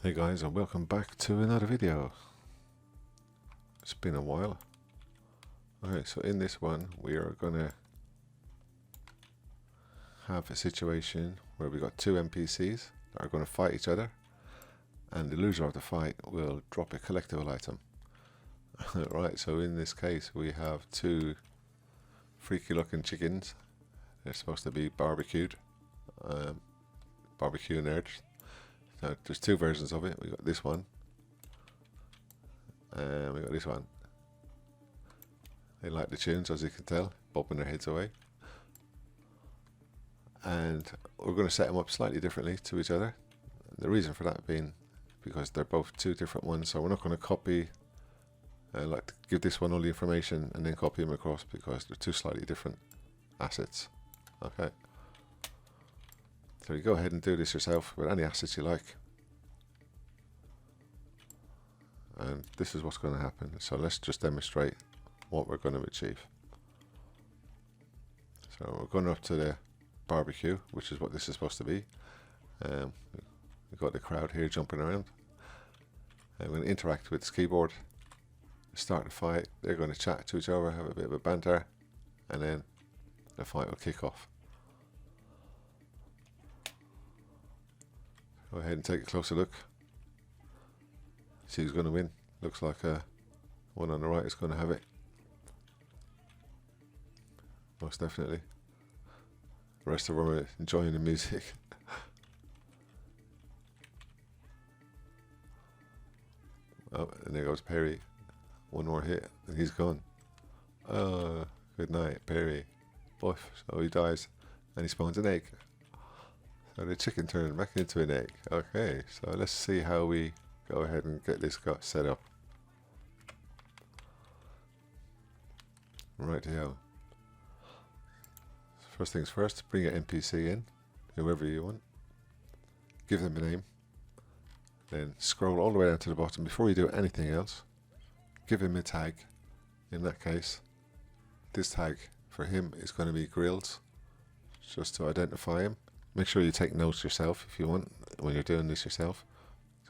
Hey guys, and welcome back to another video. It's been a while. Okay, so in this one we are gonna have a situation where we got two NPCs that are gonna fight each other, and the loser of the fight will drop a collectible item. Right, so in this case we have two freaky looking chickens. They're supposed to be barbecued, barbecue nerds. So there's two versions of it. We got this one, and we got this one. They like the tunes, as you can tell, bobbing their heads away. And we're going to set them up slightly differently to each other. The reason for that being because they're both two different ones, so we're not going to copy, like to give this one all the information and then copy them across, because they're two slightly different assets. Okay. So you go ahead and do this yourself with any assets you like. And this is what's going to happen. So let's just demonstrate what we're going to achieve. So we're going up to the barbecue, which is what this is supposed to be. We've got the crowd here jumping around. I'm going to interact with this keyboard, start the fight. They're going to chat to each other, have a bit of a banter, and then the fight will kick off. Go ahead and take a closer look. See who's going to win. Looks like one on the right is going to have it. Most definitely. The rest of them are enjoying the music. Oh, and there goes Perry. One more hit and he's gone. Oh, good night, Perry. Boff. So he dies and he spawns an egg. So the chicken turned back into an egg. Okay, so let's see how we go ahead and get this set up. Right here. First things first, bring your NPC in, whoever you want. Give them a name. Then scroll all the way down to the bottom. Before you do anything else, give him a tag. In that case, this tag for him is going to be grills, just to identify him. Make sure you take notes yourself if you want, when you're doing this yourself.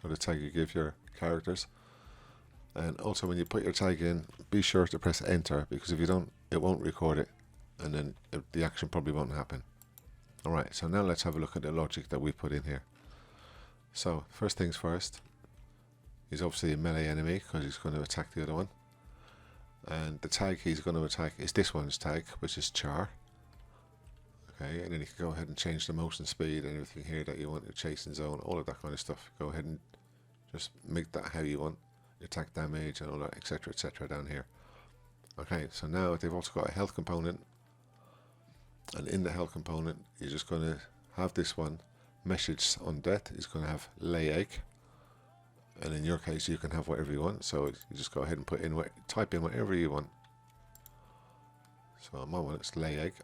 So the tag you give your characters. And also when you put your tag in, be sure to press enter, because if you don't, it won't record it, and then the action probably won't happen. Alright, so now let's have a look at the logic that we put in here. So first things first, he's obviously a melee enemy because he's going to attack the other one. And the tag he's going to attack is this one's tag, which is char. Okay, and then you can go ahead and change the motion speed and everything here that you want, the chasing zone, all of that kind of stuff. Go ahead and just make that how you want, attack damage and all that, etc., down here. Okay, so now they've also got a health component, and in the health component you're just going to have this one, message on death is going to have lay egg, and in your case you can have whatever you want, so you just go ahead and put in, type in whatever you want. So on my one it's lay egg,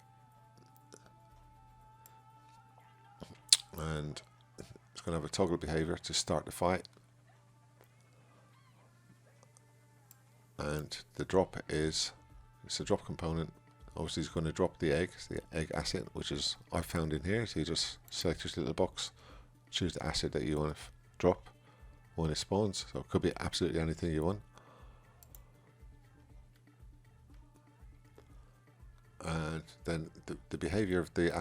and it's going to have a toggle behavior to start the fight. And the drop is, it's a drop component. Obviously he's going to drop the egg, it's the egg asset, which is I found in here. So you just select this little box, choose the asset that you want to drop when it spawns. So it could be absolutely anything you want. And then the behavior of the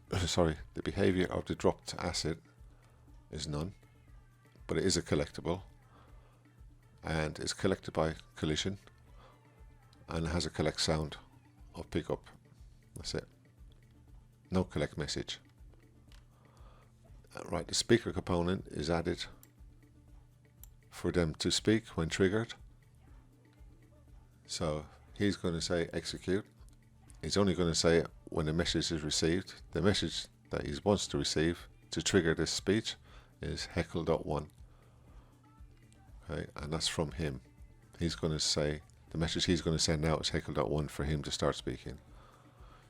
the behavior of the dropped asset is none, but it is a collectible, and it's collected by collision, and it has a collect sound of pickup. That's it. No collect message. Right, the speaker component is added for them to speak when triggered. So he's going to say execute. He's only going to say it when the message is received. The message that he wants to receive to trigger this speech is heckle.1. Okay, and that's from him. He's going to say, the message he's going to send out is heckle.1 for him to start speaking.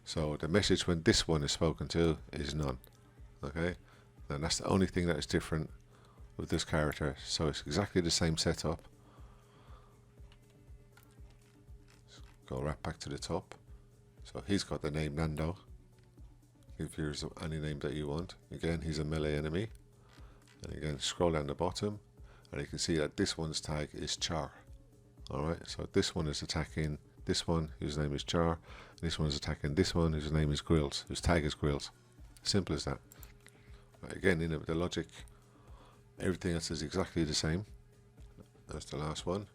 So the message when this one is spoken to is none. Okay, and that's the only thing that is different with this character. So it's exactly the same setup. Go right back to the top. So he's got the name Nando. Give yours any name that you want. Again, he's a melee enemy. And again, scroll down the bottom, and you can see that this one's tag is char. Alright, so this one is attacking this one whose name is char, and this one is attacking this one whose name is grills, whose tag is grills. Simple as that. Again, in the logic, everything else is exactly the same as the last one.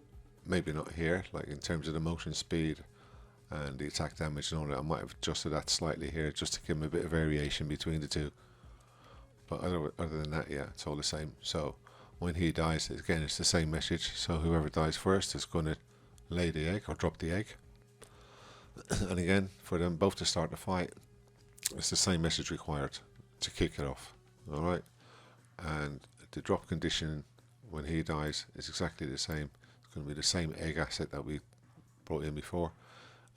Maybe not here, like in terms of the motion speed and the attack damage and all that. I might have adjusted that slightly here just to give him a bit of variation between the two. But other than that, yeah, it's all the same. So when he dies, again, it's the same message. So whoever dies first is going to lay the egg or drop the egg. And again, for them both to start the fight, it's the same message required to kick it off. Alright, and the drop condition when he dies is exactly the same. It's going to be the same egg asset that we brought in before,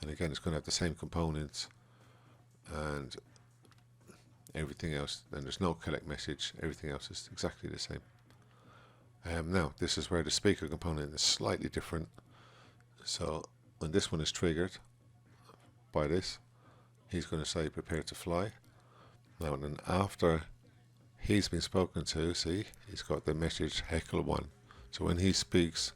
and again it's going to have the same components and everything else. Then there's no collect message, everything else is exactly the same. Now this is where the speaker component is slightly different. So when this one is triggered by this, he's going to say prepare to fly. Now and then after he's been spoken to, see, he's got the message heckle 1. So when he speaks,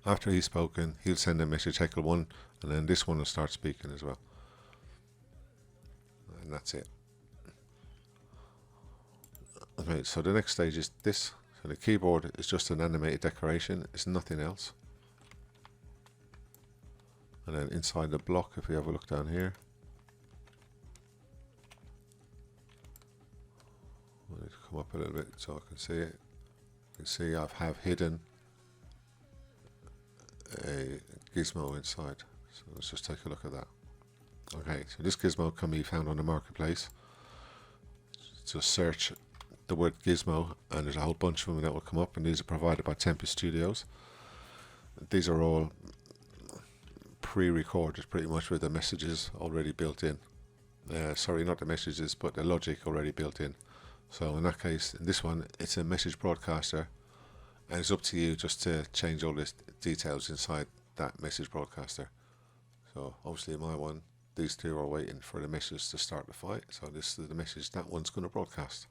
after he's spoken, he'll send a message heckle 1, and then this one will start speaking as well. And that's it. Okay, so the next stage is this. So the keyboard is just an animated decoration, it's nothing else. And then inside the block, if we have a look down here, I need to come up a little bit so I can see it. You can see I have hidden a gizmo inside. So let's just take a look at that. Okay, so this gizmo can be found on the marketplace. Just search the word gizmo and there's a whole bunch of them that will come up, and these are provided by Tempest Studios. These are all pre-recorded pretty much with the messages already built in. Sorry, not the messages, but the logic already built in. So in that case, in this one, it's a message broadcaster, and it's up to you just to change all the details inside that message broadcaster. So obviously in my one, these two are waiting for the message to start the fight. So this is the message that one's going to broadcast.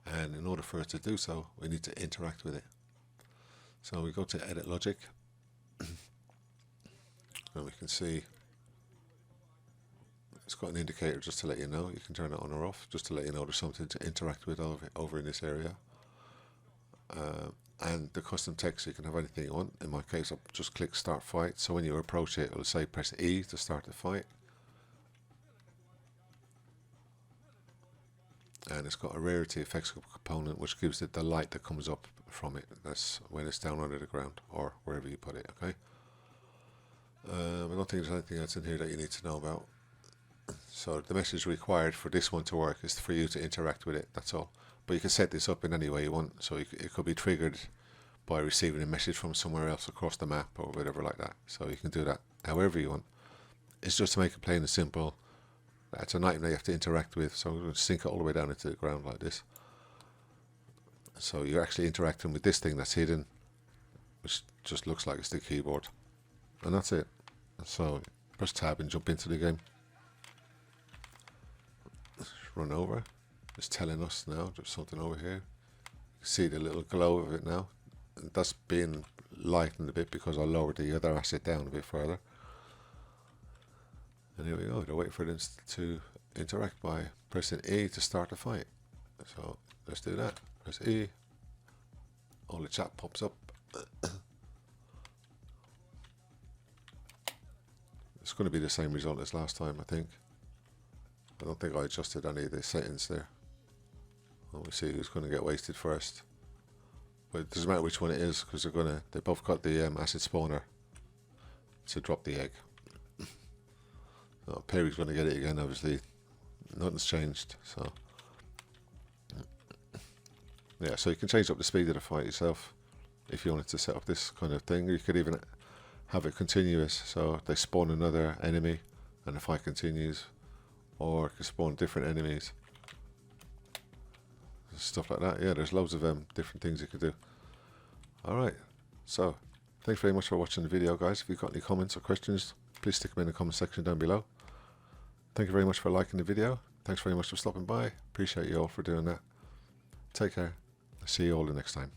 And in order for it to do so, we need to interact with it. So we go to edit logic, and we can see it's got an indicator just to let you know. You can turn it on or off just to let you know there's something to interact with over in this area. And the custom text, you can have anything you want. In my case, I'll just click start fight. So when you approach it, it'll say press E to start the fight. And it's got a rarity effects component which gives it the light that comes up from it. That's when it's down under the ground or wherever you put it, okay? I don't think there's anything else in here that you need to know about. So the message required for this one to work is for you to interact with it, that's all. But you can set this up in any way you want, so it could be triggered by receiving a message from somewhere else across the map or whatever like that. So you can do that however you want. It's just to make it plain and simple. It's an item that you have to interact with, so I'm going to sink it all the way down into the ground like this. So you're actually interacting with this thing that's hidden, which just looks like it's the keyboard. And that's it. So press tab and jump into the game. Just run over. It's telling us now there's something over here. You can see the little glow of it now. And that's being lightened a bit because I lowered the other asset down a bit further. And here we go, they're waiting for them to interact by pressing E to start the fight. So let's do that. Press E. All the chat pops up. It's going to be the same result as last time, I think. I don't think I adjusted any of the settings there. Well, we'll see who's going to get wasted first. But it doesn't matter which one it is because they both got the acid spawner to drop the egg. Perry's going to get it again, obviously. Nothing's changed, so. Yeah, so you can change up the speed of the fight yourself if you wanted to set up this kind of thing. You could even have it continuous, so they spawn another enemy and the fight continues. Or it can spawn different enemies. Stuff like that. Yeah, there's loads of different things you could do. Alright, so thanks very much for watching the video, guys. If you've got any comments or questions, please stick them in the comment section down below. Thank you very much for liking the video. Thanks very much for stopping by. Appreciate you all for doing that. Take care. See you all the next time.